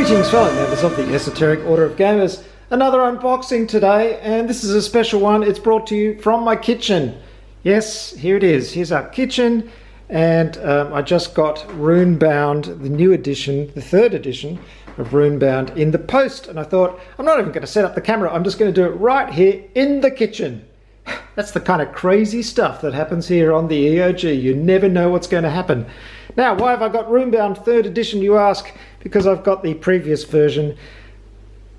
Greetings fellow members of the Esoteric Order of Gamers. Another unboxing today, and this is a special one. It's brought to you from my kitchen. Yes, here it is. Here's our kitchen, and I just got Runebound, the new edition, the third edition of Runebound in the post, and I thought, I'm not even going to set up the camera, I'm just going to do it right here in the kitchen. That's the kind of crazy stuff that happens here on the EOG. You never know what's going to happen. Now, why have I got Runebound 3rd edition, you ask? Because I've got the previous version.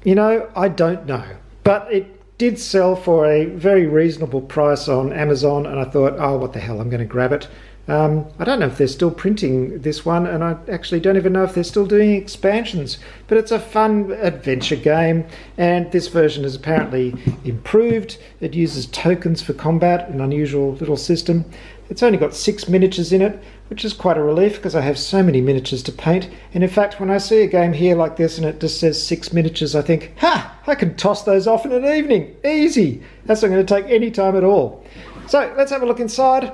You know, I don't know. But it did sell for a very reasonable price on Amazon, and I thought, oh, what the hell, I'm going to grab it. I don't know if they're still printing this one, and I actually don't even know if they're still doing expansions. But it's a fun adventure game, and this version is apparently improved. It uses tokens for combat, an unusual little system. It's only got 6 miniatures in it, which is quite a relief because I have so many miniatures to paint. And in fact, when I see a game here like this and it just says 6 miniatures, I think, ha, I can toss those off in an evening. Easy. That's not going to take any time at all. So let's have a look inside.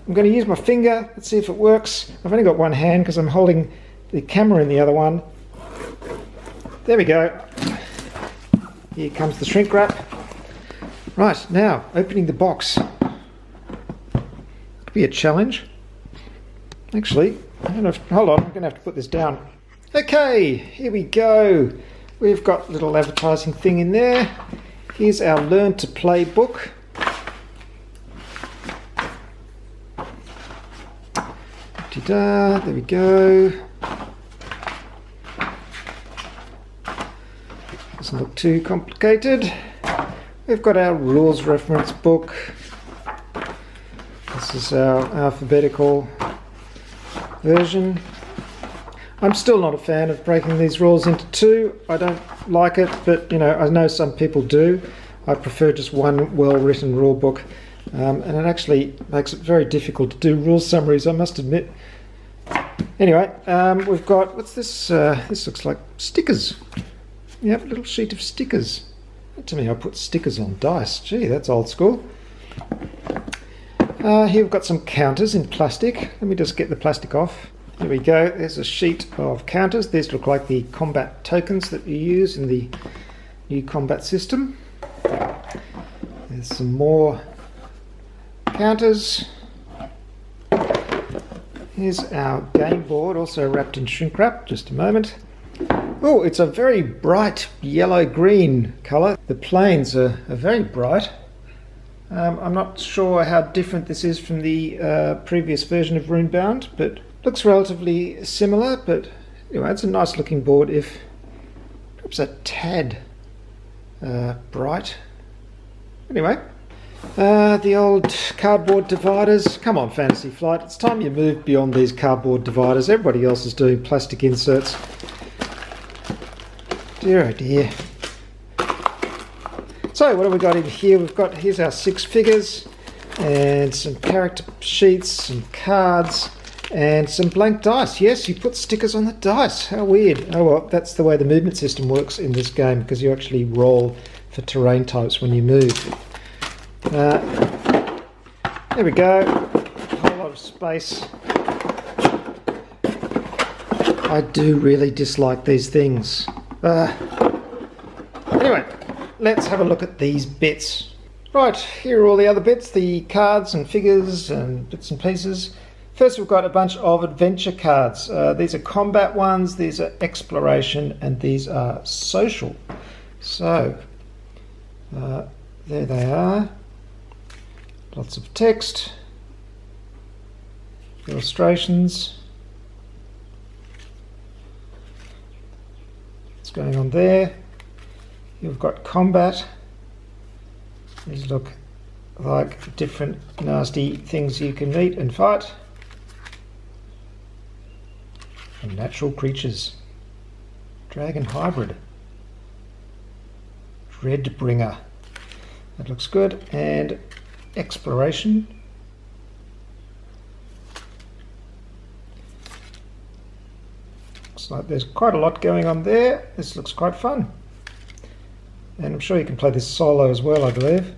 I'm going to use my finger. Let's see if it works. I've only got one hand because I'm holding the camera in the other one. There we go. Here comes the shrink wrap. Right, now, opening the box. Could be a challenge. Actually, I don't know if, hold on, I'm going to have to put this down. Okay, here we go. We've got a little advertising thing in there. Here's our Learn to Play book. Ta-da, there we go. Doesn't look too complicated. We've got our rules reference book. This is our alphabetical version. I'm still not a fan of breaking these rules into two. I don't like it, but you know, I know some people do. I prefer just one well-written rule book. And it actually makes it very difficult to do rule summaries, I must admit. Anyway, we've got, what's this? This looks like stickers. Yep, a little sheet of stickers. To me, I put stickers on dice. Gee, that's old school. Here we've got some counters in plastic. Let me just get the plastic off. Here we go. There's a sheet of counters. These look like the combat tokens that you use in the new combat system. There's some more counters. Here's our game board, also wrapped in shrink wrap. Just a moment. Oh, it's a very bright yellow-green colour. The planes are very bright. I'm not sure how different this is from the previous version of Runebound, but looks relatively similar. But anyway, it's a nice looking board, if perhaps a tad bright. Anyway, the old cardboard dividers. Come on, Fantasy Flight, it's time you moved beyond these cardboard dividers. Everybody else is doing plastic inserts. Dear oh dear. So what have we got in here? Here's our 6 figures and some character sheets, some cards and some blank dice. Yes, you put stickers on the dice. How weird. Oh well, that's the way the movement system works in this game, because you actually roll for terrain types when you move. There we go. A whole lot of space. I do really dislike these things. Anyway, let's have a look at these bits. Right, here are all the other bits, the cards and figures and bits and pieces. First, we've got a bunch of adventure cards. These are combat ones, these are exploration, and these are social. So, there they are. Lots of text, illustrations. What's going on there? You've got combat. These look like different nasty things you can meet and fight. And natural creatures. Dragon hybrid. Dreadbringer. That looks good. And exploration. Looks like there's quite a lot going on there. This looks quite fun. And I'm sure you can play this solo as well, I believe.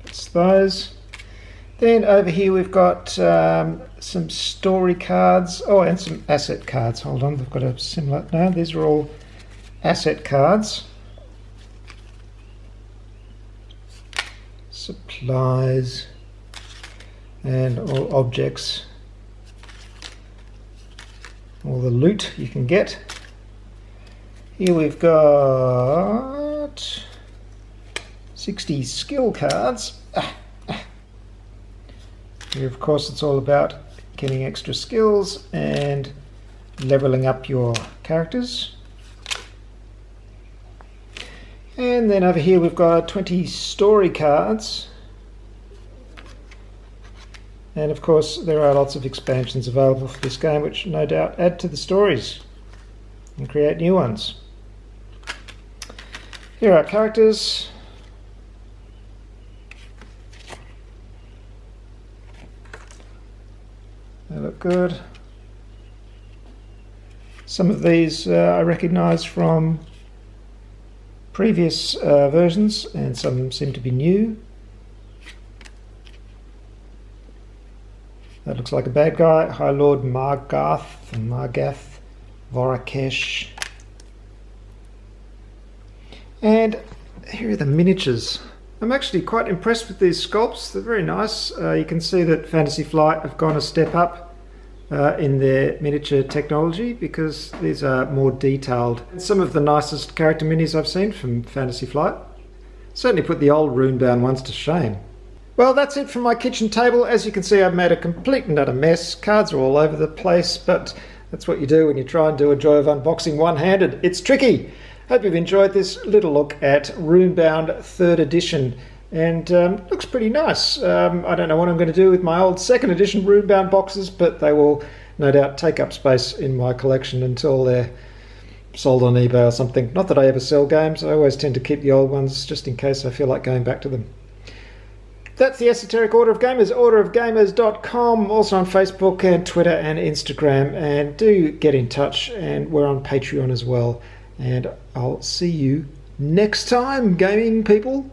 It's those. Then over here we've got some story cards. Oh, and some asset cards. Hold on, they've got a similar... No, these are all asset cards. Supplies and all objects. All the loot you can get. Here we've got 60 skill cards. Here, of course, it's all about getting extra skills and leveling up your characters. And then over here we've got 20 story cards. And of course there are lots of expansions available for this game, which no doubt add to the stories and create new ones. Here are characters. They look good. Some of these I recognise from previous versions, and some seem to be new. That looks like a bad guy. High Lord Margath, Vorakesh. And here are the miniatures. I'm actually quite impressed with these sculpts. They're very nice. You can see that Fantasy Flight have gone a step up in their miniature technology, because these are more detailed. Some of the nicest character minis I've seen from Fantasy Flight. Certainly put the old Runebound ones to shame. Well, that's it from my kitchen table. As you can see, I've made a complete and utter mess. Cards are all over the place, but that's what you do when you try and do a joy of unboxing one-handed. It's tricky. Hope you've enjoyed this little look at Runebound 3rd edition, and looks pretty nice. I don't know what I'm going to do with my old 2nd edition Runebound boxes, but they will no doubt take up space in my collection until they're sold on eBay or something. Not that I ever sell games. I always tend to keep the old ones just in case I feel like going back to them. That's the Esoteric Order of Gamers, orderofgamers.com, also on Facebook and Twitter and Instagram. And do get in touch, and we're on Patreon as well. And I'll see you next time, gaming people.